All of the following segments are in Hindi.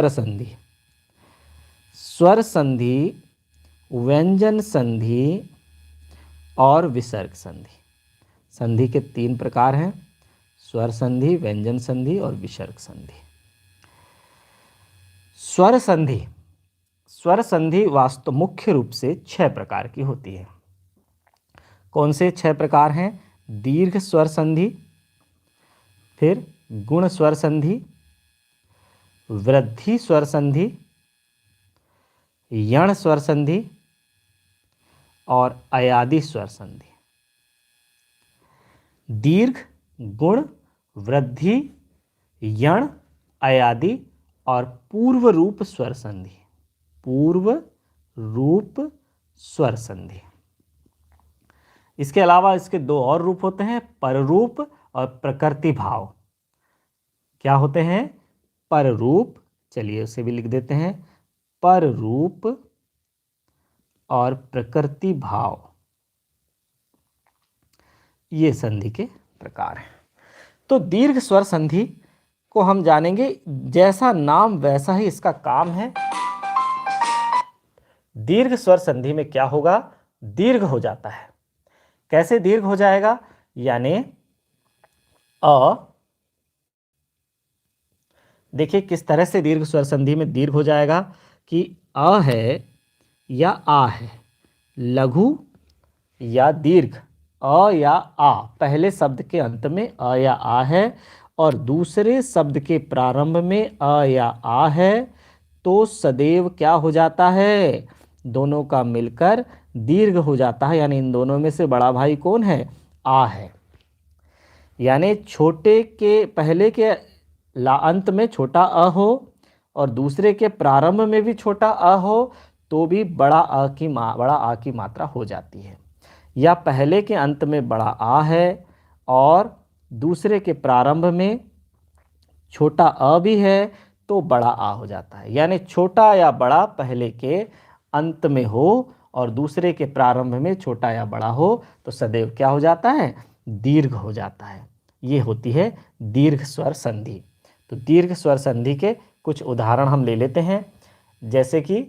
स्वर संधि। स्वर संधि, व्यंजन संधि और विसर्ग संधि। संधि के 3 प्रकार हैं, स्वर संधि, व्यंजन संधि और विसर्ग संधि। स्वर संधि, स्वर संधि वास्तव मुख्य रूप से 6 प्रकार की होती है। कौन से 6 प्रकार हैं? दीर्घ स्वर संधि, फिर गुण स्वर संधि, वृद्धि स्वर संधि, यण स्वर संधि और अयादि स्वर संधि। दीर्घ, गुण, वृद्धि, यण, अयादि और पूर्व रूप स्वर संधि। पूर्व रूप स्वर संधि। इसके अलावा इसके 2 और रूप होते हैं, पररूप और प्रकृति भाव। क्या होते हैं? पररूप, चलिए उसे भी लिख देते हैं, पररूप और प्रकृति भाव, ये संधि के प्रकार हैं। तो दीर्घ स्वर संधि को हम जानेंगे, जैसा नाम वैसा ही इसका काम है। दीर्घ स्वर संधि में क्या होगा? दीर्घ हो जाता है। कैसे दीर्घ हो जाएगा? यानी अ, देखिए किस तरह से दीर्घ स्वर संधि में दीर्घ हो जाएगा कि अ है या आ है, लघु या दीर्घ, अ या आ, पहले शब्द के अंत में अ या आ है और दूसरे शब्द के प्रारंभ में अ या आ है, तो सदैव क्या हो जाता है? दोनों का मिलकर दीर्घ हो जाता है। यानी इन दोनों में से बड़ा भाई कौन है? आ है। यानी छोटे के पहले के अंत में छोटा अ हो और दूसरे के प्रारंभ में भी छोटा अ हो, तो भी बड़ा आ की मात्रा हो जाती है। या पहले के अंत में बड़ा आ है और दूसरे के प्रारंभ में छोटा अ भी है, तो बड़ा आ हो जाता है। यानी छोटा या बड़ा पहले के अंत में हो और दूसरे के प्रारंभ में छोटा या बड़ा हो, तो सदैव क्या हो जाता है? दीर्घ हो जाता है। ये होती है दीर्घ स्वर संधि। तो दीर्घ स्वर संधि के कुछ उदाहरण हम ले लेते हैं, जैसे कि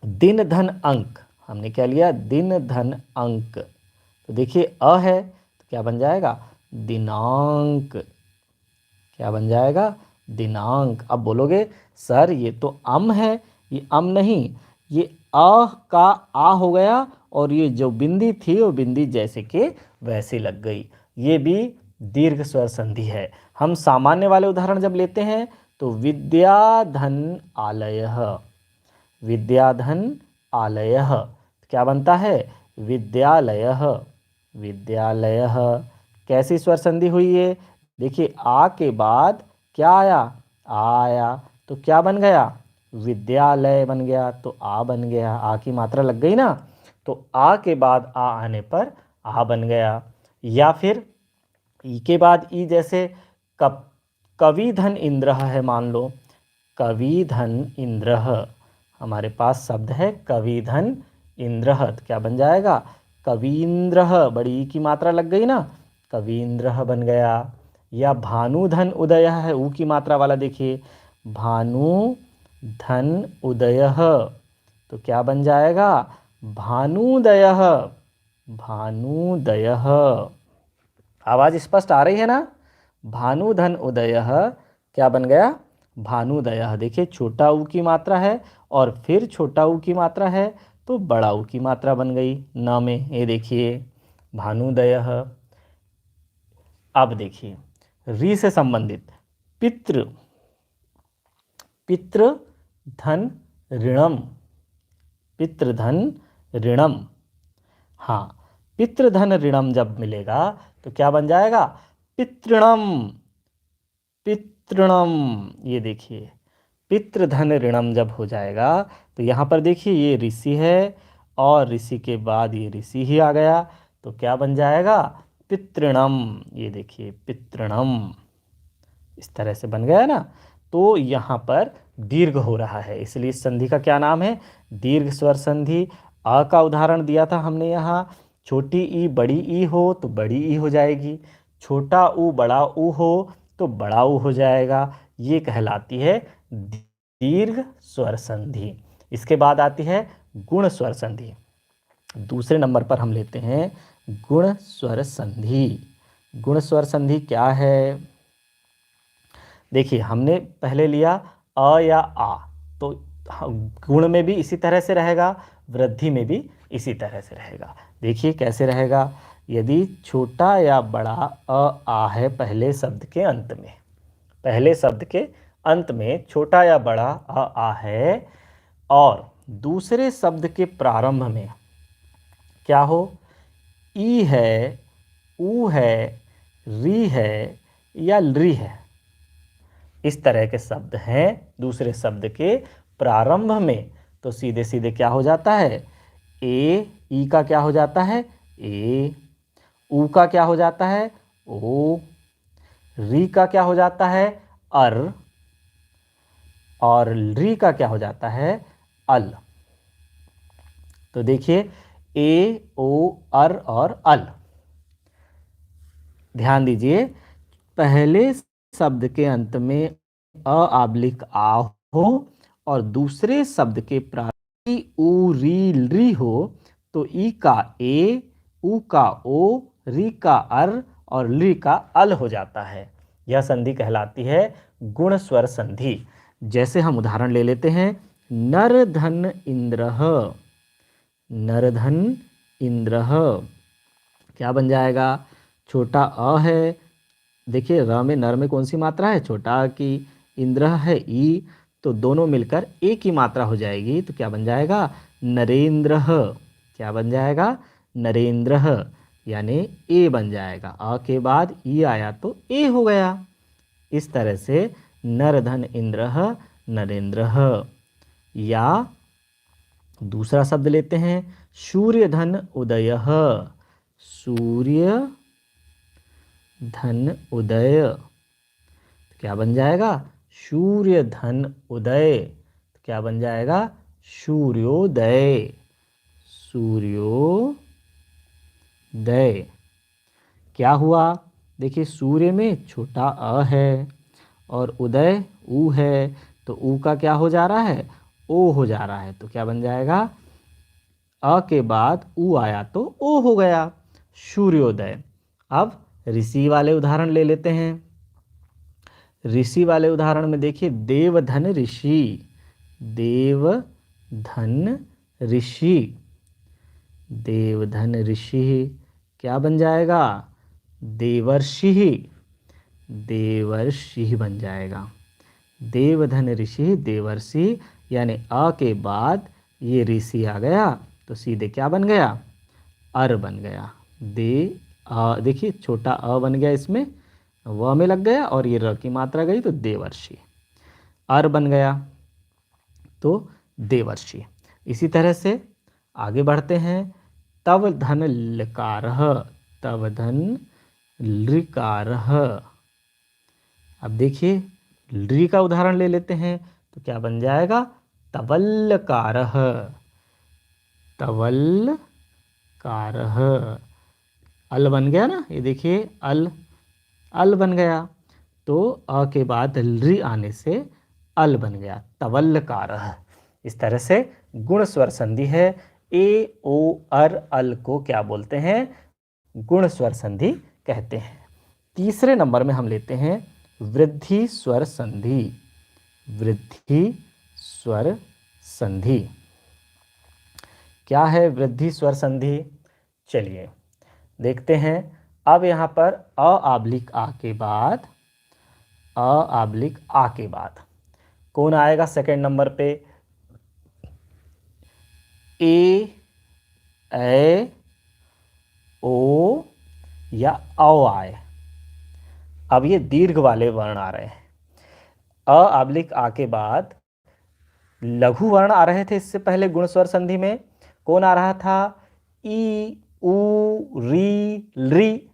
दिन धन अंक। हमने क्या लिया? दिन धन अंक। तो देखिए अ है तो क्या बन जाएगा? दिनांक। क्या बन जाएगा? दिनांक। अब बोलोगे सर ये तो अम है, ये अम नहीं, ये अ का आ हो गया और ये जो बिंदी थी वो बिंदी जैसे के वैसे लग गई। ये भी दीर्घ स्वर संधि है। हम सामान्य वाले उदाहरण जब लेते हैं तो विद्याधन आलयः। विद्याधन आलयः क्या बनता है? विद्यालयः। विद्यालयः कैसी स्वर संधि हुई है? देखिए आ के बाद क्या आया? आ आया, तो क्या बन गया? विद्यालय बन गया। तो आ बन गया, आ की मात्रा लग गई ना, तो आ के बाद आ आने पर आ बन गया। या फिर ई के बाद ई, जैसे कवि धन इंद्र है, मान लो कवि धन इंद्र, हमारे पास शब्द है कवि धन इंद्र, तो क्या बन जाएगा? कवींद्र, बड़ी ई की मात्रा लग गई ना, कवींद्र बन गया। या भानुधन उदय है, ऊ की मात्रा वाला देखिए, भानु धन उदय, तो क्या बन जाएगा? भानुदय। भानुदय। आवाज स्पष्ट आ रही है ना? भानुधन उदय क्या बन गया? भानुदय। देखिए छोटा ऊ की मात्रा है और फिर छोटा ऊ की मात्रा है, तो बड़ा ऊ की मात्रा बन गई न में। ये देखिए भानुदय। अब देखिए री से संबंधित पितृ। पितृ धन ऋणम। पितृधन ऋणम। हाँ, पितृधन ऋणम जब मिलेगा तो क्या बन जाएगा? पितृणम। पितृणम। ये देखिए पितृधन ऋणम जब हो जाएगा तो यहाँ पर देखिए ये ऋषि है और ऋषि के बाद ये ऋषि ही आ गया, तो क्या बन जाएगा? पितृणम। ये देखिए पितृणम, इस तरह से बन गया ना। तो यहाँ पर दीर्घ हो रहा है, इसलिए इस संधि का क्या नाम है? दीर्घ स्वर संधि। अ का उदाहरण दिया था हमने यहाँ, छोटी ई बड़ी ई हो तो बड़ी ई हो जाएगी, छोटा ऊ बड़ा ऊ हो तो बड़ा ऊ हो जाएगा। ये कहलाती है दीर्घ स्वर संधि। इसके बाद आती है गुण स्वर संधि। दूसरे नंबर पर हम लेते हैं गुण स्वर संधि। गुण स्वर संधि क्या है? देखिए, हमने पहले लिया अ या आ, तो गुण में भी इसी तरह से रहेगा, वृद्धि में भी इसी तरह से रहेगा। देखिए कैसे रहेगा। यदि छोटा या बड़ा अ आ है पहले शब्द के अंत में, पहले शब्द के अंत में छोटा या बड़ा अ आ है, और दूसरे शब्द के प्रारंभ में क्या हो, ई है, ऊ है, री है या लरी है, इस तरह के शब्द हैं दूसरे शब्द के प्रारंभ में, तो सीधे सीधे क्या हो जाता है, ए, ई का क्या हो जाता है, ए, ऊ का क्या हो जाता है, ओ, री का क्या हो जाता है, अर, और री का क्या हो जाता है, अल। तो देखिए ए, ओ, अर और अल। ध्यान दीजिए, पहले शब्द के अंत में अ आब्लिक आ हो और दूसरे शब्द के प्रारंभ में ऊ, री, री हो, तो ई का ए, ऊ का ओ, री का अर और ली का अल हो जाता है। यह संधि कहलाती है गुण स्वर संधि। जैसे हम उदाहरण ले लेते हैं, नर धन इंद्रः। नर धन इंद्रः क्या बन जाएगा, छोटा अ है, देखिए र में, नर में कौन सी मात्रा है, छोटा की, इंद्र है ई, तो दोनों मिलकर ए की मात्रा हो जाएगी, तो क्या बन जाएगा, नरेंद्र। क्या बन जाएगा, नरेंद्र, यानी ए बन जाएगा। अ के बाद ई आया तो ए हो गया। इस तरह से नरधन इंद्र, नरेंद्र। या दूसरा शब्द लेते हैं, सूर्यधन उदय। सूर्य धन उदय, क्या बन जाएगा, सूर्य धन उदय, क्या बन जाएगा, सूर्योदय। सूर्योदय क्या हुआ, देखिए सूर्य में छोटा अ है और उदय ऊ है, तो ऊ का क्या हो जा रहा है, ओ हो जा रहा है, तो क्या बन जाएगा, अ के बाद ऊ आया तो ओ हो गया, सूर्योदय। अब ऋषि वाले उदाहरण ले लेते हैं। ऋषि वाले उदाहरण में देखिए, देवधन ऋषि। देवधन ऋषि, देवधन ऋषि क्या बन जाएगा, देवर्षि। देवर्षि बन जाएगा। देवधन ऋषि, देवर्षि, यानी अ के बाद ये ऋषि आ गया तो सीधे क्या बन गया, अर बन गया। देखिए छोटा अ बन गया, इसमें व में लग गया और ये र की मात्रा गई तो देवर्षि, अर बन गया तो देवर्षि। इसी तरह से आगे बढ़ते हैं, तव धन लकारः। तव धन लकारः। अब देखिए ली का उदाहरण ले लेते हैं, तो क्या बन जाएगा, तवल्लकारः। तवल्लकारः, अल बन गया ना, ये देखिए अल, अल बन गया, तो अ के बाद ली आने से अल बन गया, तवल्लकारः। इस तरह से गुण स्वर संधि है। ए, ओ, अर, अल को क्या बोलते हैं, गुण स्वर संधि कहते हैं। तीसरे नंबर में हम लेते हैं वृद्धि स्वर संधि। वृद्धि स्वर संधि क्या है, वृद्धि स्वर संधि, चलिए देखते हैं। अब यहाँ पर अ आब्लिक आ के बाद, अ आब्लिक आ के बाद कौन आएगा सेकंड नंबर पे, ए, ओ या औ आए। अब ये दीर्घ वाले वर्ण आ रहे हैं। अ आब्लिक आ के बाद लघु वर्ण आ रहे थे इससे पहले गुण स्वर संधि में, कौन आ रहा था, ई, ऊ, री, री,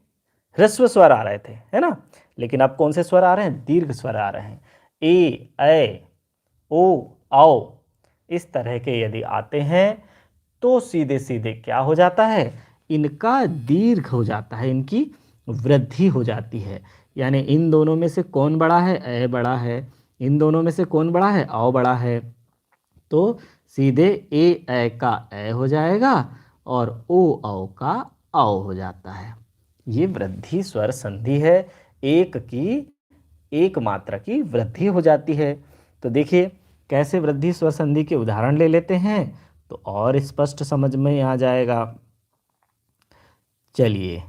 ह्रस्व स्वर आ रहे थे, है ना। लेकिन अब कौन से स्वर आ रहे हैं, दीर्घ स्वर आ रहे हैं। ए, ओ, औ, इस तरह के यदि आते हैं तो सीधे सीधे क्या हो जाता है, इनका दीर्घ हो जाता है, इनकी वृद्धि हो जाती है। यानी इन दोनों में से कौन बड़ा है, ए बड़ा है, इन दोनों में से कौन बड़ा है? औ बड़ा है। तो सीधे ए का ए हो जाएगा और ओ औ का औ हो जाता है। ये वृद्धि स्वर संधि है, एक की एक मात्रा की वृद्धि हो जाती है। तो देखिए कैसे वृद्धि स्वर संधि के उदाहरण ले लेते हैं तो और स्पष्ट समझ में आ जाएगा। चलिए,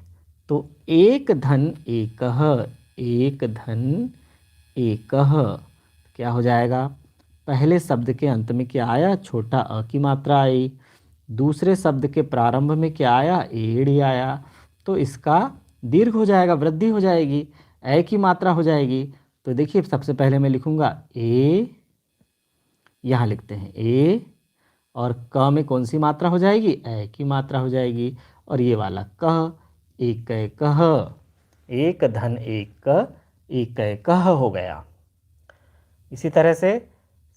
तो एक धन एकह, एक धन एकह क्या हो जाएगा? पहले शब्द के अंत में क्या आया? छोटा अ की मात्रा आई। दूसरे शब्द के प्रारंभ में क्या आया? एड़ी आया। तो इसका दीर्घ हो जाएगा, वृद्धि हो जाएगी, ए की मात्रा हो जाएगी। तो देखिए सबसे पहले मैं लिखूंगा ए, यहाँ लिखते हैं ए, और क में कौन सी मात्रा हो जाएगी? ए की मात्रा हो जाएगी। और ये वाला कह, एक कह, एक धन एक कह हो गया। इसी तरह से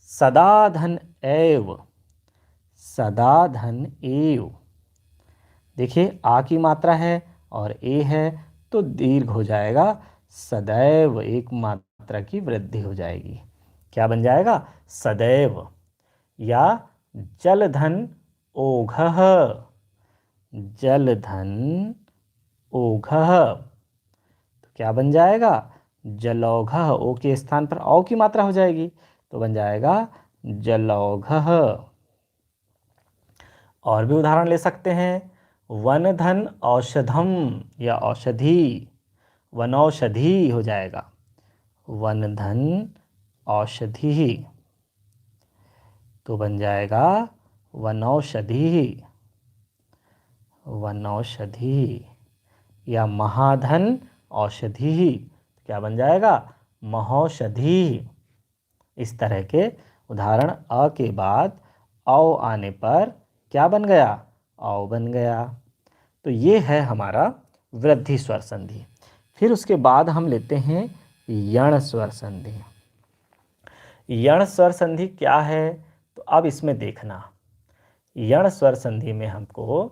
सदा धन एव, सदा धन एव। देखिए आ की मात्रा है और ए है तो दीर्घ हो जाएगा, सदैव एक मात्रा की वृद्धि हो जाएगी। क्या बन जाएगा? सदैव। या जलधन ओघः, जलधन ओघः तो क्या बन जाएगा? जलौघः। ओ के स्थान पर औ की मात्रा हो जाएगी तो बन जाएगा जलौघः। और भी उदाहरण ले सकते हैं, वन धन औषधम या औषधि, वनौषधि हो जाएगा, वन धन औषधि तो बन जाएगा वनौषधि, वनौषधि। या महाधन औषधि क्या बन जाएगा? महौषधि। इस तरह के उदाहरण अ के बाद औ आने पर क्या बन गया? औ बन गया। तो ये है हमारा वृद्धि स्वर संधि। फिर उसके बाद हम लेते हैं यण स्वर संधि। यण स्वर संधि क्या है? तो अब इसमें देखना, यण स्वर संधि में हमको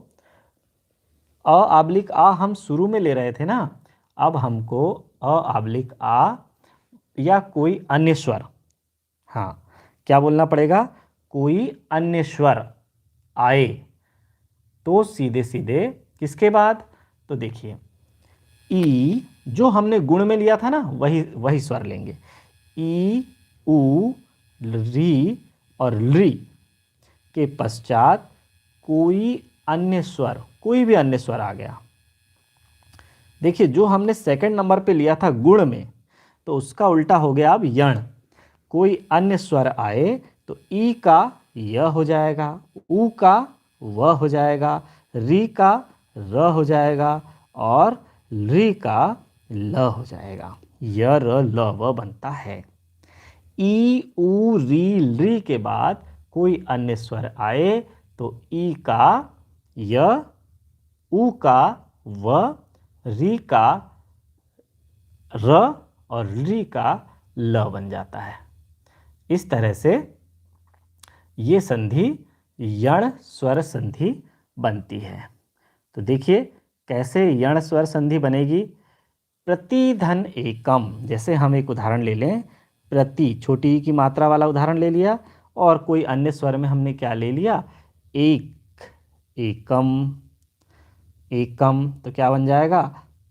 अ आबलिक आ हम शुरू में ले रहे थे ना, अब हमको अ आबलिक आ या कोई अन्य स्वर, हाँ क्या बोलना पड़ेगा? कोई अन्य स्वर आए तो सीधे सीधे किसके बाद? तो देखिए ई जो हमने गुण में लिया था ना, वही स्वर लेंगे। ई, उ, री और ली के पश्चात कोई अन्य स्वर, कोई भी अन्य स्वर आ गया। देखिए जो हमने सेकंड नंबर पे लिया था गुण में, तो उसका उल्टा हो गया अब यण। कोई अन्य स्वर आए तो ई का य हो जाएगा, उ का व हो जाएगा, री का र हो जाएगा और ली का ल हो जाएगा। य र ल व बनता है। ई उ री ली के बाद कोई अन्य स्वर आए तो ई का य, उ का व, री का र और ली का ल बन जाता है। इस तरह से ये संधि यण स्वर संधि बनती है। तो देखिए कैसे यण स्वर संधि बनेगी। प्रतिधन एकम, जैसे हम एक उदाहरण ले लें, प्रति छोटी की मात्रा वाला उदाहरण ले लिया और कोई अन्य स्वर में हमने क्या ले लिया? एक, एकम, एकम तो क्या बन जाएगा?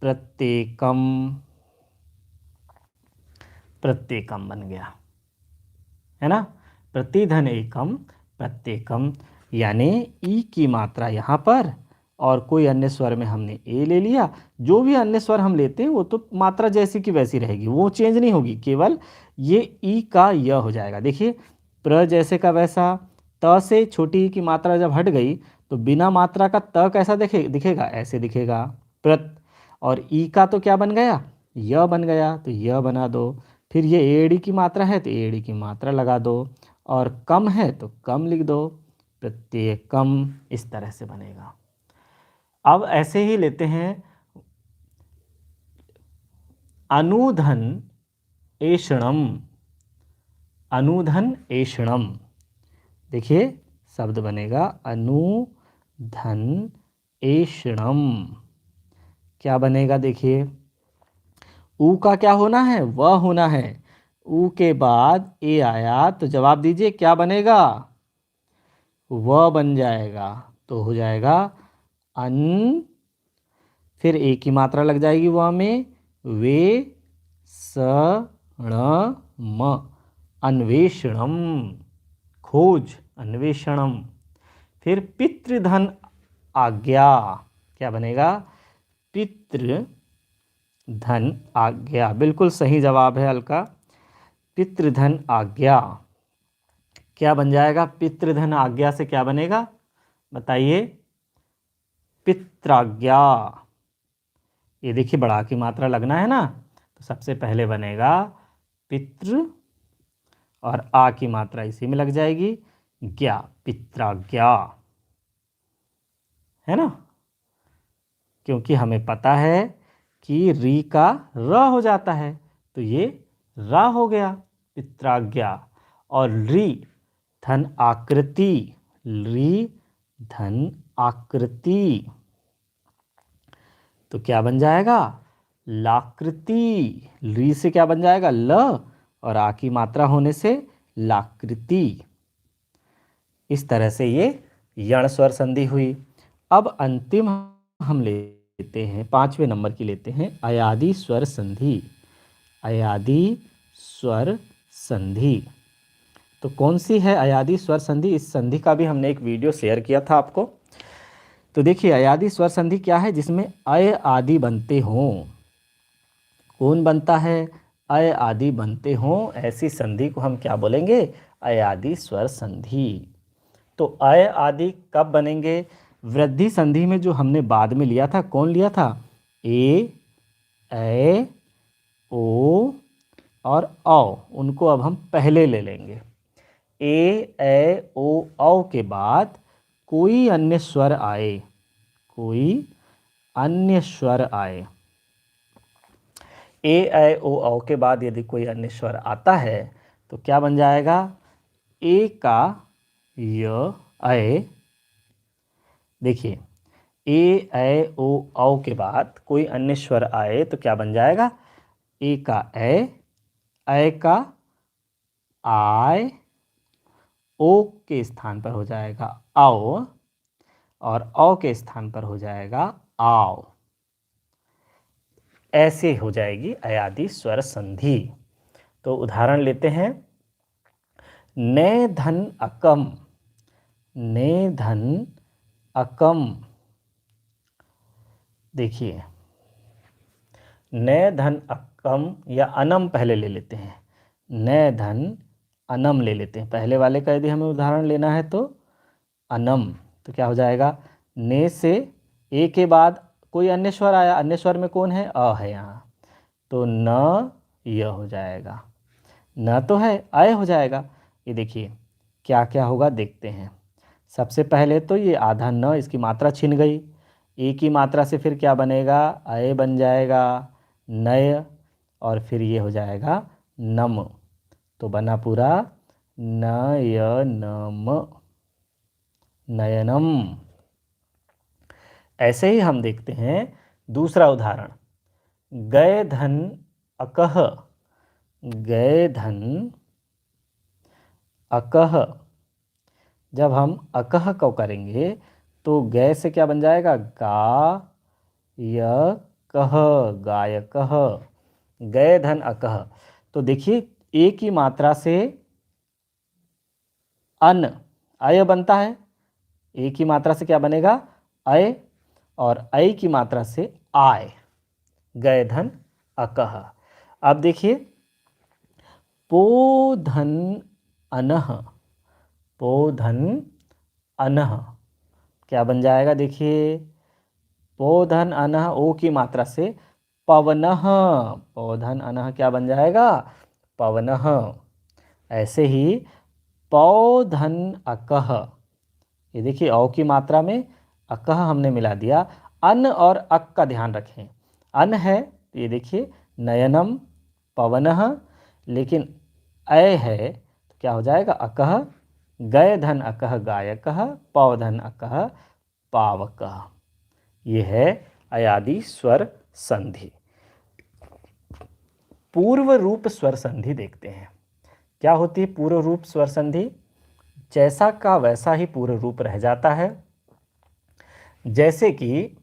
प्रत्येकम, प्रत्येकम बन गया, है ना। प्रतिधन एकम प्रत्येकम, यानी ई की मात्रा यहाँ पर और कोई अन्य स्वर में हमने ए ले लिया। जो भी अन्य स्वर हम लेते हैं वो तो मात्रा जैसी की वैसी रहेगी, वो चेंज नहीं होगी, केवल ये ई का य हो जाएगा। देखिए प्र जैसे का वैसा, त से छोटी ई की मात्रा जब हट गई तो बिना मात्रा का त कैसा दिखेगा? ऐसे दिखेगा प्रत। और ई का तो क्या बन गया? य बन गया, तो य बना दो। फिर ये एड़ी की मात्रा है तो एड़ी की मात्रा लगा दो, और कम है तो कम लिख दो, प्रत्येकम। इस तरह से बनेगा। अब ऐसे ही लेते हैं अनुधन एषणम, अनुधन एषणम। देखिए शब्द बनेगा अनुधन एषणम। क्या बनेगा? देखिए ऊ का क्या होना है? व होना है, ऊ के बाद ए आया तो जवाब दीजिए क्या बनेगा? व बन जाएगा। तो हो जाएगा अन, फिर ए की मात्रा लग जाएगी व में, वे स ण म, अन्वेषणम, खोज, अन्वेषणम। फिर पितृधन आज्ञा, क्या बनेगा? पितृ धन आज्ञा, बिल्कुल सही जवाब है अलका। पितृधन आज्ञा क्या बन जाएगा? पितृधन आज्ञा से क्या बनेगा बताइए? पित्राज्ञा। ये देखिए बड़ा की मात्रा लगना है ना, तो सबसे पहले बनेगा पितृ और आ की मात्रा इसी में लग जाएगी, ज्ञा, पित्राज्ञा, है ना। क्योंकि हमें पता है कि री का र हो जाता है, तो ये रा हो गया, पित्राज्ञा। और री धन आकृति, री धन आकृति, तो क्या बन जाएगा? लाकृति। री से क्या बन जाएगा? ल, और आ की मात्रा होने से लाकृति। इस तरह से ये यण स्वर संधि हुई। अब अंतिम हम लेते हैं, 5वें नंबर की लेते हैं, अयादि स्वर संधि। अयादि स्वर संधि तो कौन सी है अयादि स्वर संधि? इस संधि का भी हमने एक वीडियो शेयर किया था आपको। तो देखिए अयादि स्वर संधि क्या है? जिसमें अय आदि बनते हों। कौन बनता है? अय आदि बनते हों, ऐसी संधि को हम क्या बोलेंगे? अयादि स्वर संधि। तो अय आदि कब बनेंगे? वृद्धि संधि में जो हमने बाद में लिया था, कौन लिया था? ए, ऐ, ओ और औ, उनको अब हम पहले ले लेंगे। ए, ऐ, ओ, औ के बाद कोई अन्य स्वर आए, कोई अन्य स्वर आए, ए, ऐ, ओ, औ के बाद यदि कोई अन्य स्वर आता है तो क्या बन जाएगा? ए का य, ऐ, देखिए ए, ऐ, ओ, औ के बाद कोई अन्य स्वर आए तो क्या बन जाएगा? ए का ऐ का आय, ओ के स्थान पर हो जाएगा आओ, और औ के स्थान पर हो जाएगा आओ। ऐसे हो जाएगी अयादि स्वर संधि। तो उदाहरण लेते हैं, ने धन अकम, ने धन अकम। देखिए ने धन अकम या अनम पहले ले लेते हैं, ने धन अनम ले लेते हैं। पहले वाले का यदि हमें उदाहरण लेना है तो अनम, तो क्या हो जाएगा? ने से ए के बाद कोई अन्य स्वर आया, अन्य स्वर में कौन है? अ है यहाँ, तो न य हो जाएगा, न तो है अय हो जाएगा। ये देखिए क्या क्या होगा देखते हैं। सबसे पहले तो ये आधा न, इसकी मात्रा छिन गई, ए की मात्रा से फिर क्या बनेगा? अय बन जाएगा, नय, और फिर ये हो जाएगा नम, तो बना पूरा नयनम, नयनम। ऐसे ही हम देखते हैं दूसरा उदाहरण, गए धन अकह, गए धन अकह। जब हम अकह को करेंगे तो गए से क्या बन जाएगा? गा य कह, गायकह, गए धन अकह। तो देखिए ए की मात्रा से अन, अय बनता है, ए की मात्रा से क्या बनेगा? अय, और ऐ की मात्रा से आय, गए धन अकह। अब देखिए पो धन अनह, पो धन अनह क्या बन जाएगा? देखिए पो धन अनह, ओ की मात्रा से पवनः, पो धन अनह क्या बन जाएगा? पवनः। ऐसे ही पौ धन अकह, ये देखिए औ की मात्रा में अकह हमने मिला दिया। अन और अक का ध्यान रखें, अन है तो ये देखिए नयनम पवनः, लेकिन अय है तो क्या हो जाएगा? अकह, गय धन अकह गायकः, पौ धन अकह पावकः। ये है अयादि स्वर संधि। पूर्व रूप स्वर संधि देखते हैं। क्या होती है पूर्व रूप स्वर संधि? जैसा का वैसा ही पूर्व रूप रह जाता है। जैसे कि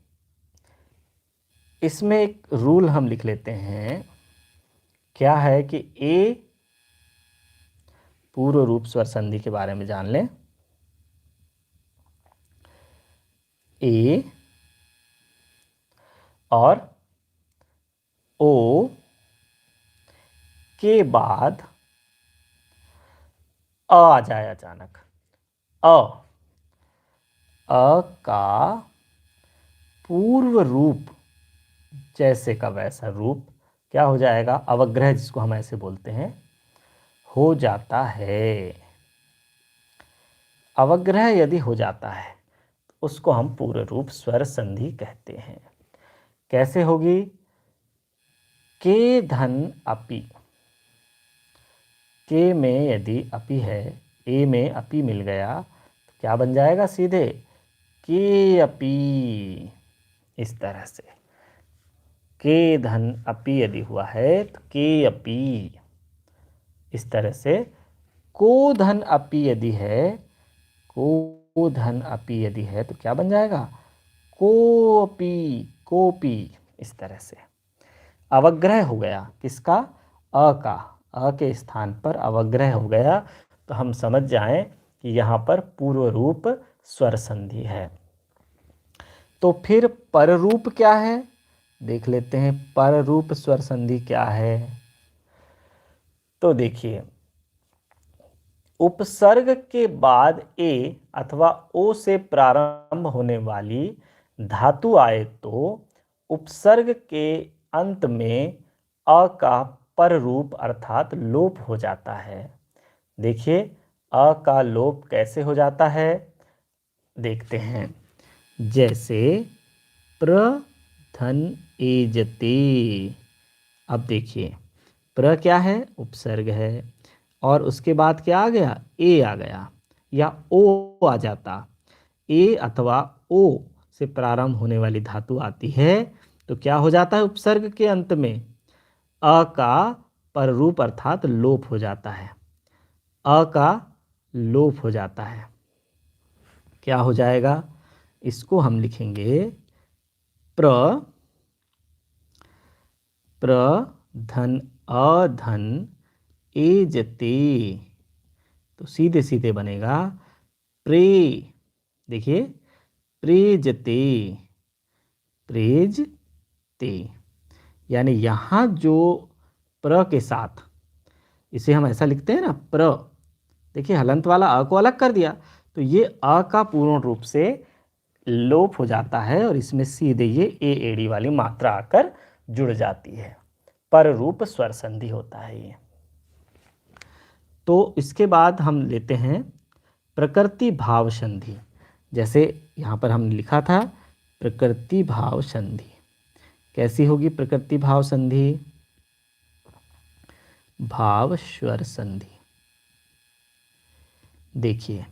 इसमें एक रूल हम लिख लेते हैं, क्या है कि ए पूर्व रूप स्वर संधि के बारे में जान लें। ए और ओ के बाद आ जाए अचानक, अ का पूर्व रूप जैसे का वैसा रूप क्या हो जाएगा? अवग्रह, जिसको हम ऐसे बोलते हैं, हो जाता है। अवग्रह यदि हो जाता है तो उसको हम पूर्व रूप स्वर संधि कहते हैं। कैसे होगी? के धन अपि, के में यदि अपि है, ए में अपि मिल गया तो क्या बन जाएगा? सीधे के अपि। इस तरह से के धन अपि यदि हुआ है तो के अपि। इस तरह से को धन अपि यदि है, को धन अपि यदि है तो क्या बन जाएगा? कोपि, कोपि। इस तरह से अवग्रह हो गया किसका? अ का। अ के स्थान पर अवग्रह हो गया तो हम समझ जाएं कि यहाँ पर पूर्व रूप स्वर संधि है। तो फिर पर रूप क्या है? देख लेते हैं पर रूप स्वर संधि क्या है। तो देखिए, उपसर्ग के बाद ए अथवा ओ से प्रारंभ होने वाली धातु आए तो उपसर्ग के अंत में अ का पर रूप अर्थात लोप हो जाता है। देखिए अ का लोप कैसे हो जाता है, देखते हैं। जैसे प्र धन एजते। अब देखिए प्र क्या है? उपसर्ग है, और उसके बाद क्या आ गया? ए आ गया, या ओ आ जाता। ए अथवा ओ से प्रारंभ होने वाली धातु आती है तो क्या हो जाता है? उपसर्ग के अंत में अ का पररूप अर्थात लोप हो जाता है। अ का लोप हो जाता है। क्या हो जाएगा? इसको हम लिखेंगे प्र, प्र धन अधन एजते। तो सीधे सीधे बनेगा प्रे। देखिए प्रेजते, प्रेजते। यानी यहाँ जो प्र के साथ, इसे हम ऐसा लिखते हैं ना प्र, देखिए हलंत वाला अ को अलग कर दिया तो ये अ का पूर्ण रूप से लोप हो जाता है और इसमें सीधे ये ए एड़ी वाली मात्रा आकर जुड़ जाती है। पर रूप स्वर संधि होता है ये। तो इसके बाद हम लेते हैं प्रकृति भाव संधि। जैसे यहाँ पर हमने लिखा था प्रकृति भाव संधि। कैसी होगी प्रकृति भाव संधि? भाव स्वर संधि। देखिए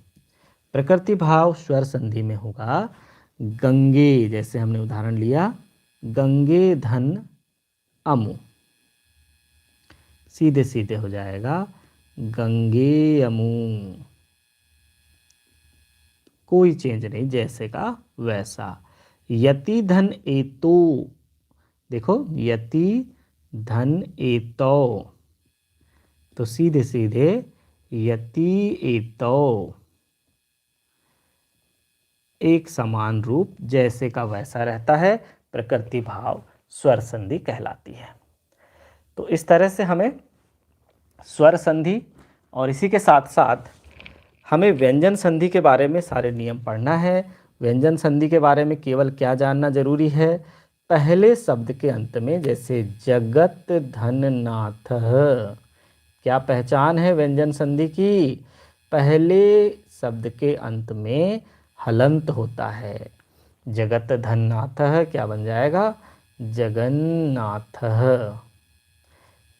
प्रकृति भाव स्वर संधि में होगा गंगे, जैसे हमने उदाहरण लिया गंगे धन अमु, सीधे सीधे हो जाएगा गंगे अमु। कोई चेंज नहीं, जैसे का वैसा। यति धन एतो, देखो यति धन एतो, तो सीधे सीधे यति एतो। एक समान रूप जैसे का वैसा रहता है, प्रकृति भाव स्वर संधि कहलाती है। तो इस तरह से हमें स्वर संधि और इसी के साथ साथ हमें व्यंजन संधि के बारे में सारे नियम पढ़ना है। व्यंजन संधि के बारे में केवल क्या जानना जरूरी है? पहले शब्द के अंत में, जैसे जगत धन नाथ, क्या पहचान है व्यंजन संधि की? पहले शब्द के अंत में हलंत होता है। जगत धन नाथ क्या बन जाएगा? जगन्नाथ।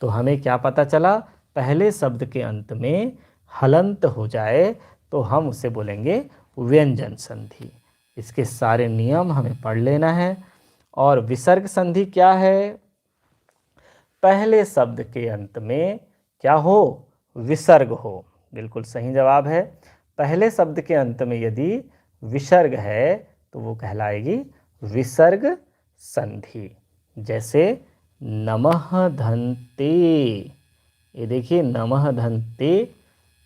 तो हमें क्या पता चला? पहले शब्द के अंत में हलंत हो जाए तो हम उसे बोलेंगे व्यंजन संधि। इसके सारे नियम हमें पढ़ लेना है। और विसर्ग संधि क्या है? पहले शब्द के अंत में क्या हो, विसर्ग हो। बिल्कुल सही जवाब है। पहले शब्द के अंत में यदि विसर्ग है तो वो कहलाएगी विसर्ग संधि। जैसे नमः धन्ते, ये देखिए नमः धन्ते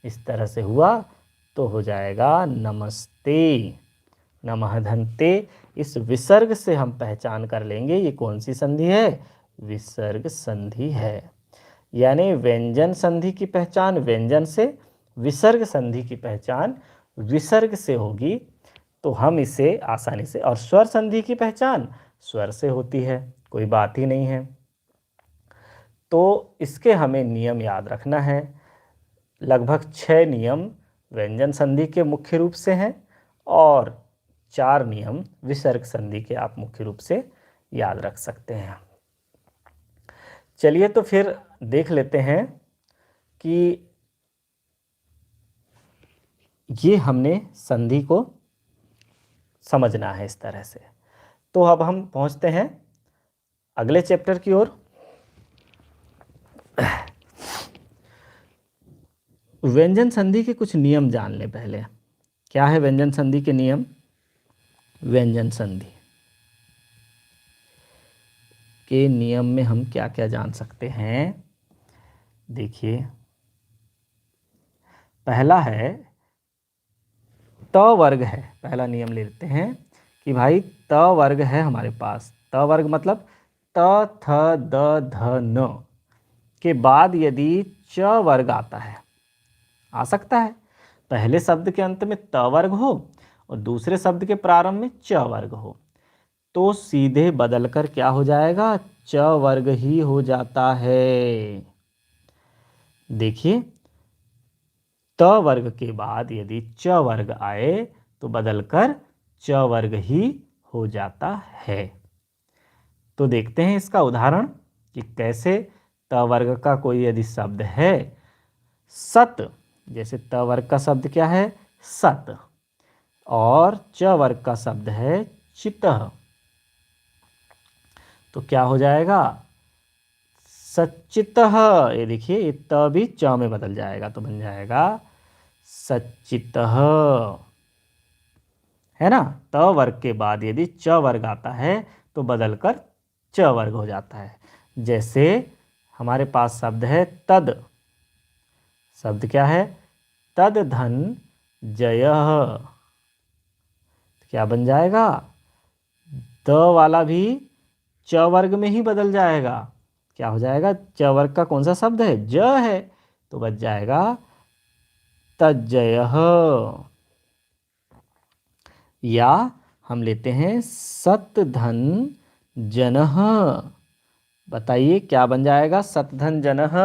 इस तरह से हुआ तो हो जाएगा नमस्ते। नमः धन्ते, इस विसर्ग से हम पहचान कर लेंगे ये कौन सी संधि है, विसर्ग संधि है। यानी व्यंजन संधि की पहचान व्यंजन से, विसर्ग संधि की पहचान विसर्ग से होगी तो हम इसे आसानी से, और स्वर संधि की पहचान स्वर से होती है, कोई बात ही नहीं है। तो इसके हमें नियम याद रखना है। लगभग 6 नियम व्यंजन संधि के मुख्य रूप से हैं और 4 नियम विसर्ग संधि के आप मुख्य रूप से याद रख सकते हैं। चलिए तो फिर देख लेते हैं कि ये हमने संधि को समझना है इस तरह से। तो अब हम पहुंचते हैं अगले चैप्टर की ओर। व्यंजन संधि के कुछ नियम जान लें पहले। क्या है व्यंजन संधि के नियम? व्यंजन संधि के नियम में हम क्या क्या जान सकते हैं? देखिए, पहला है त वर्ग है। पहला नियम ले लेते हैं कि भाई त वर्ग है हमारे पास। त वर्ग मतलब त थ द ध न के बाद यदि च वर्ग आता है, आ सकता है पहले शब्द के अंत में त वर्ग हो और दूसरे शब्द के प्रारंभ में च वर्ग हो, तो सीधे बदलकर क्या हो जाएगा, च वर्ग ही हो जाता है। देखिए, त वर्ग के बाद यदि च वर्ग आए तो बदलकर च वर्ग ही हो जाता है। तो देखते हैं इसका उदाहरण कि कैसे त वर्ग का कोई यदि शब्द है सत, जैसे त वर्ग का शब्द क्या है, सत, और च वर्ग का शब्द है चितः, तो क्या हो जाएगा, सच्चितः। ये देखिए ये त भी च में बदल जाएगा तो बन जाएगा सच्चितः, है ना। त वर्ग के बाद यदि च वर्ग आता है तो बदलकर च वर्ग हो जाता है। जैसे हमारे पास शब्द है तद, शब्द क्या है, तद धन जयः, क्या बन जाएगा, द वाला भी च वर्ग में ही बदल जाएगा। क्या हो जाएगा, च वर्ग का कौन सा शब्द है, ज है, तो बच जाएगा तज्जयः। या हम लेते हैं सत धन जनः, बताइए क्या बन जाएगा, सत धन जनः,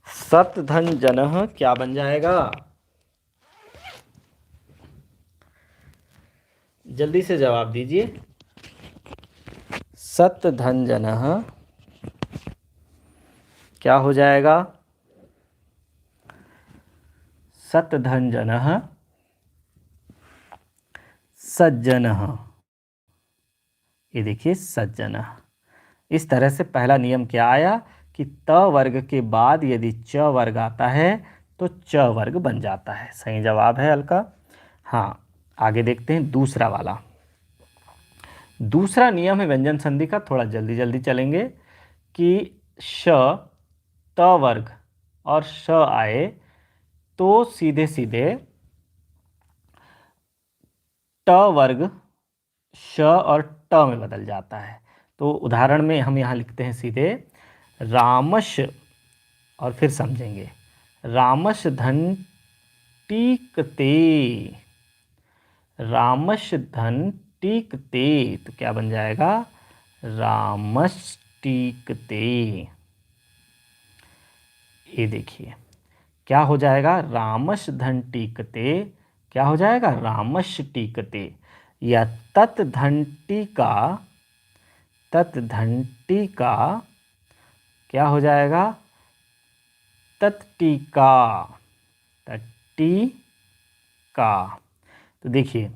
सत धन जनः क्या बन जाएगा, जल्दी से जवाब दीजिए। सत धन जनः क्या हो जाएगा, सत धन जनः सज्जनः, ये देखिए सज्जनः। इस तरह से पहला नियम क्या आया कि त वर्ग के बाद यदि च वर्ग आता है तो च वर्ग बन जाता है। सही जवाब है अलका। हाँ, आगे देखते हैं दूसरा वाला। दूसरा नियम है व्यंजन संधि का, थोड़ा जल्दी जल्दी चलेंगे कि श त वर्ग और श आए तो सीधे सीधे ट वर्ग श और ट में बदल जाता है। तो उदाहरण में हम यहाँ लिखते हैं सीधे रामश, और फिर समझेंगे, रामश धन टीकते, रामश धन टीकते, तो क्या बन जाएगा, रामश टीकते। ये देखिए क्या हो जाएगा, रामश धन टीकते क्या हो जाएगा, रामश टीकते। या तत् धन टीका, तत् धन टीका क्या हो जाएगा, तत्टीका, तट्टीका। तो देखिए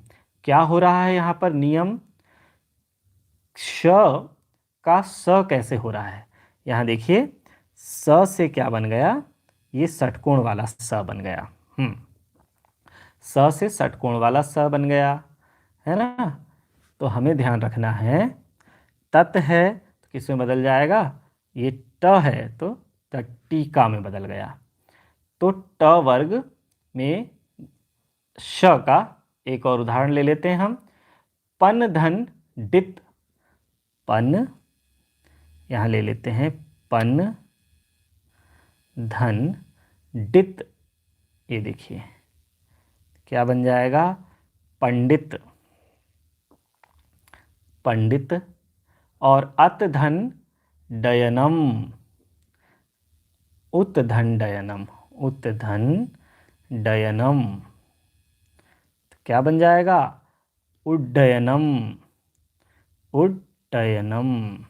क्या हो रहा है यहाँ पर नियम, श का स कैसे हो रहा है। यहाँ देखिए स से क्या बन गया, ये षटकोण वाला स बन गया। स से षटकोण वाला स बन गया, है ना। तो हमें ध्यान रखना है, तत् है तो किस में बदल जाएगा, ये ट है तो टटीका में बदल गया। तो ट वर्ग में श का एक और उदाहरण ले लेते हैं हम। पन धन डित, पन, यहाँ ले लेते हैं पन धन डित, ये देखिए क्या बन जाएगा, पंडित, पंडित। और अत धन डयनम, उत धन डयनम, उत धन डयनम, तो क्या बन जाएगा, उड्डयनम, उड्डयनम।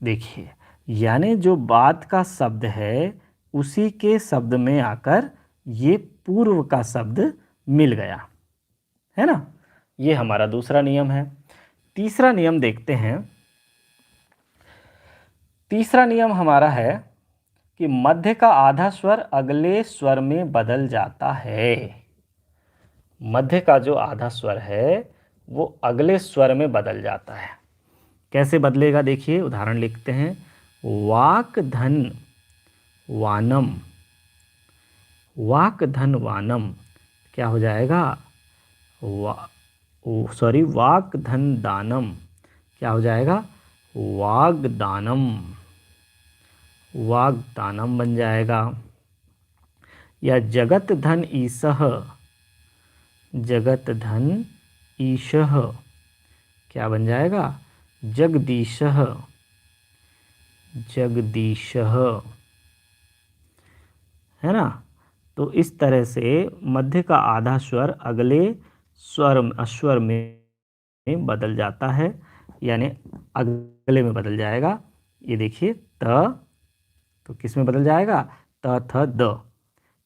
देखिए यानी जो बात का शब्द है उसी के शब्द में आकर ये पूर्व का शब्द मिल गया, है ना। ये हमारा दूसरा नियम है। तीसरा नियम देखते हैं। तीसरा नियम हमारा है कि मध्य का आधा स्वर अगले स्वर में बदल जाता है। मध्य का जो आधा स्वर है वो अगले स्वर में बदल जाता है। कैसे बदलेगा देखिए, उदाहरण लिखते हैं। वाक धन वानम, वाक धन वानम क्या हो जाएगा, वाक धन दानम क्या हो जाएगा, वाग्दानम, वाग्दानम बन जाएगा। या जगत धन ईशः, जगत धन ईशः क्या बन जाएगा, जगदीशः, जगदीशः, है ना। तो इस तरह से मध्य का आधा स्वर अगले स्वर अस्वर में बदल जाता है, यानी अगले में बदल जाएगा। ये देखिए त, तो किस में बदल जाएगा, त थ द,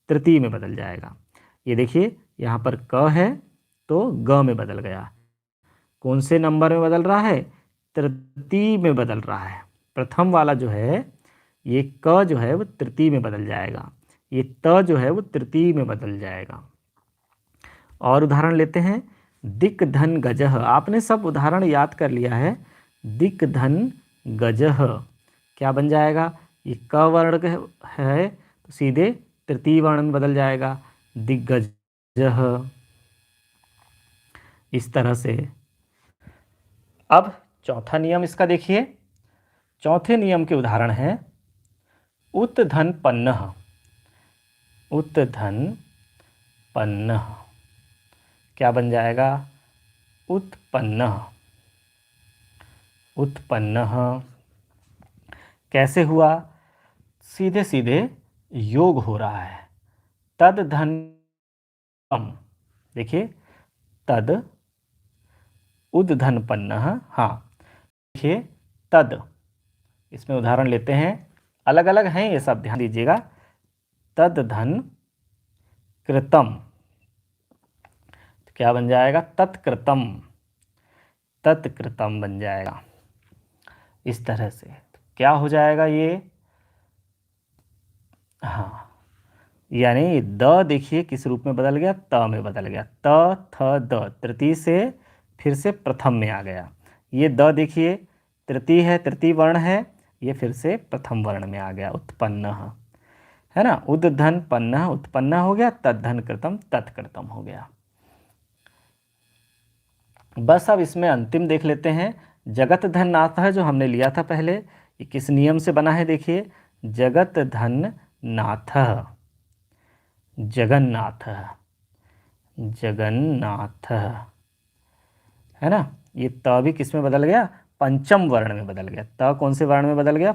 तृतीय में बदल जाएगा। ये देखिए यहाँ पर क है तो ग में बदल गया। कौन से नंबर में बदल रहा है, तृतीय में बदल रहा है। प्रथम वाला जो है ये क जो है वो तृतीय में बदल जाएगा, ये त जो है वो तृतीय में बदल जाएगा। और उदाहरण लेते हैं। दिक धन गजह, आपने सब उदाहरण याद कर लिया है। दिक धन गजह क्या बन जाएगा, ये क वर्ण है तो सीधे तृतीय वर्ण में बदल जाएगा, दिग्गजह। इस तरह से अब चौथा नियम इसका देखिए। चौथे नियम के उदाहरण हैं उत धन पन्नह, उत धन पन्नह क्या बन जाएगा, उत्पन्नः, उत्पन्नः। कैसे हुआ, सीधे सीधे योग हो रहा है। तद धन पम, देखिए तद उद धन पन्नः, हाँ देखिए तद, इसमें उदाहरण लेते हैं, अलग अलग हैं ये सब, ध्यान दीजिएगा। तद धन कृतम तो क्या बन जाएगा, तत्कृतम, तत्कृतम बन जाएगा। इस तरह से तो क्या हो जाएगा ये, हाँ यानी द देखिए किस रूप में बदल गया, त में बदल गया। त थ द तृतीय से फिर से प्रथम में आ गया। ये द देखिए तृतीय है, तृतीय वर्ण है, ये फिर से प्रथम वर्ण में आ गया, उत्पन्न, है ना। उद धन पन्न उत्पन्न हो गया, तद्धन कृतम तत्कृतम हो गया। बस अब इसमें अंतिम देख लेते हैं। जगत धन नाथ है जो हमने लिया था पहले, ये किस नियम से बना है देखिए। जगत धन नाथ, जगन्नाथ, जगन्नाथ, है ना। ये त भी किस में बदल गया, पंचम वर्ण में बदल गया। त कौन से वर्ण में बदल गया,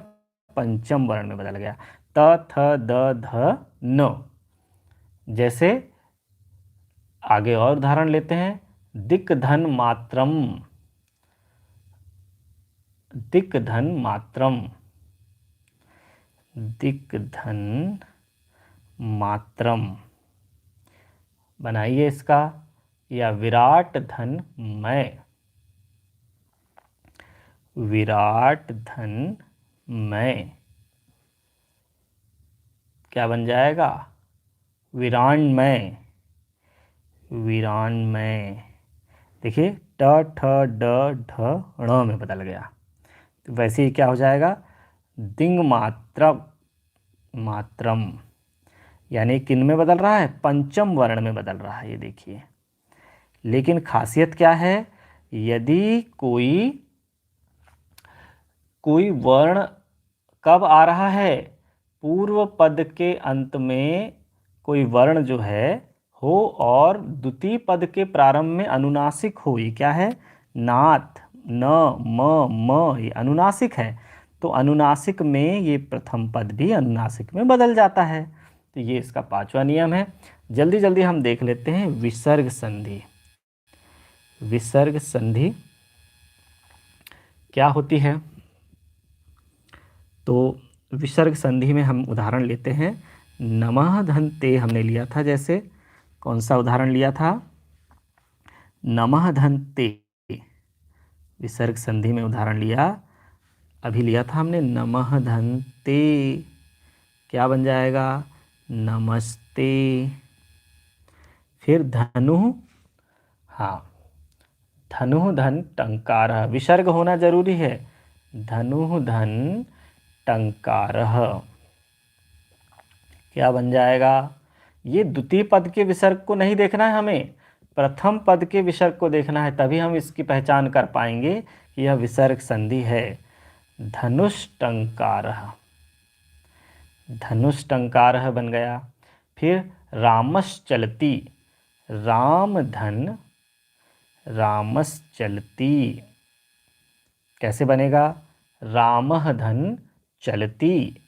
पंचम वर्ण में बदल गया। त थ द ध न। जैसे आगे और उदाहरण लेते हैं। दिक धन मात्रम, दिक धन मात्रम, दिक धन मात्रम बनाइए इसका। या विराट धन मैं, विराट धन मैं, क्या बन जाएगा? वीरांमय, वीरांमय। देखिए ट ठ ड ढ ण में बदल गया। तो वैसे ही क्या हो जाएगा? दिंग मात्रम, मात्रम, यानी किन में बदल रहा है? पंचम वर्ण में बदल रहा है, ये देखिए। लेकिन खासियत क्या है? यदि कोई वर्ण कब आ रहा है? पूर्व पद के अंत में कोई वर्ण जो है हो और द्वितीय पद के प्रारंभ में अनुनासिक हो। ये क्या है? नाथ, न, म, ये अनुनासिक है। तो अनुनासिक में ये प्रथम पद भी अनुनासिक में बदल जाता है। तो ये इसका पांचवा नियम है। जल्दी जल्दी हम देख लेते हैं विसर्ग संधि। विसर्ग संधि क्या होती है? तो विसर्ग संधि में हम उदाहरण लेते हैं। नमः धन ते हमने लिया था, जैसे कौन सा उदाहरण लिया था? नमः धन ते, विसर्ग संधि में उदाहरण लिया, अभी लिया था हमने नमः धन ते, क्या बन जाएगा? नमस्ते। फिर धनु, हाँ, धनु धन टंकार, विसर्ग होना जरूरी है। धनु धन टंकार, क्या बन जाएगा? ये द्वितीय पद के विसर्ग को नहीं देखना है हमें, प्रथम पद के विसर्ग को देखना है, तभी हम इसकी पहचान कर पाएंगे कि यह विसर्ग संधि है। धनुष्टंकार, धनुष्टंकार बन गया। फिर रामश्चलती, राम धन रामश्चलती, कैसे बनेगा? रामः धन चलती,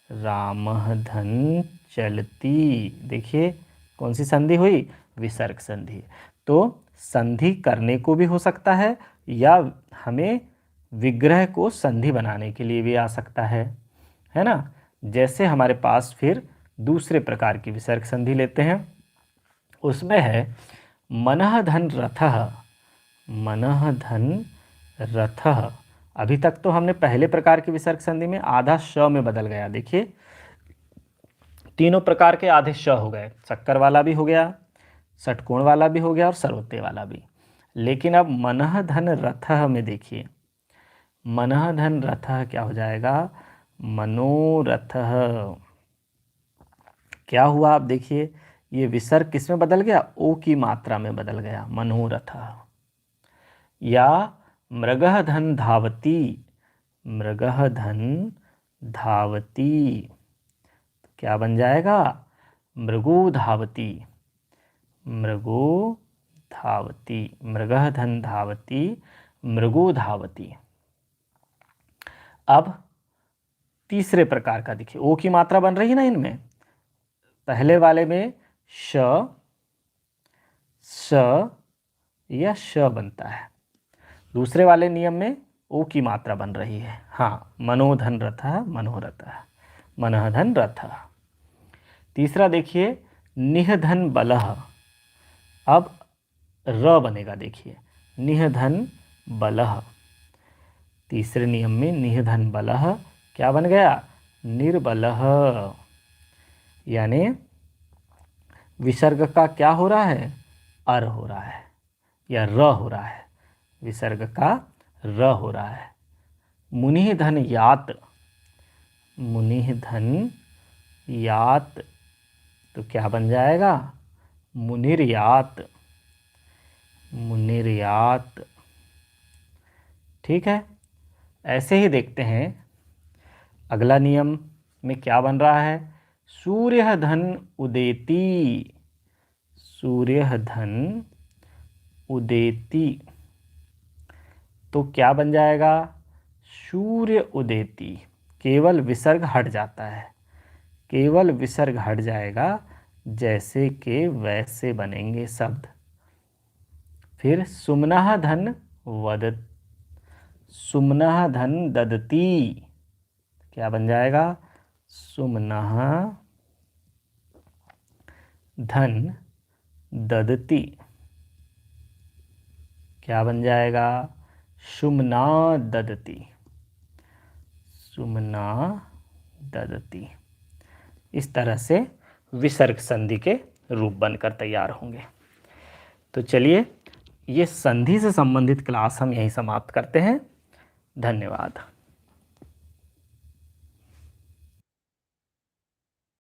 रामः धन चलती। देखिए कौन सी संधि हुई? विसर्ग संधि। तो संधि करने को भी हो सकता है या हमें विग्रह को संधि बनाने के लिए भी आ सकता है ना। जैसे हमारे पास फिर दूसरे प्रकार की विसर्ग संधि लेते हैं, उसमें है मनः धन रथः, मनः धन रथः। अभी तक तो हमने पहले प्रकार की विसर्ग संधि में आधा श में बदल गया। देखिए तीनों प्रकार के आधे श हो गए, शक्कर वाला भी हो गया, षटकोण वाला भी हो गया और सर्वोत्तय वाला भी। लेकिन अब मनः धन रथः में देखिए, मनः धन रथः क्या हो जाएगा? मनोरथः। क्या हुआ आप देखिए, ये विसर्ग किस में बदल गया? ओ की मात्रा में बदल गया, मनोरथः। या मृगः धन धावती, मृगः धन धावती, क्या बन जाएगा? मृगो धावती, मृगो धावती, मृगः धन धावती, मृगो धावती। अब तीसरे प्रकार का देखिए, ओ की मात्रा बन रही है ना इनमें। पहले वाले में श, स या श बनता है, दूसरे वाले नियम में ओ की मात्रा बन रही है। हाँ, मनोधन रथः, मनोरथः, मनः धन रथः। तीसरा देखिए निहधन बलः, अब र बनेगा, देखिए निहधन बलः। तीसरे नियम में निहधन बलः क्या बन गया? निर्बलः। यानी विसर्ग का क्या हो रहा है? अर हो रहा है या र हो रहा है, विसर्ग का र हो रहा है। मुनि धन यात, मुनि धन यात, तो क्या बन जाएगा? मुनिर्यात, मुनिर्यात। ठीक है, ऐसे ही देखते हैं अगला नियम में क्या बन रहा है। सूर्य धन उदेति, सूर्य धन उदेति, तो क्या बन जाएगा? सूर्य उदेति। केवल विसर्ग हट जाता है, केवल विसर्ग हट जाएगा, जैसे के वैसे बनेंगे शब्द। फिर सुमनः धन वदत, सुमनः धन ददती, क्या बन जाएगा? सुमनः धन ददती, क्या बन जाएगा? सुमना ददती, सुमना ददती। इस तरह से विसर्ग संधि के रूप बनकर तैयार होंगे। तो चलिए, ये संधि से संबंधित क्लास हम यहीं समाप्त करते हैं। धन्यवाद।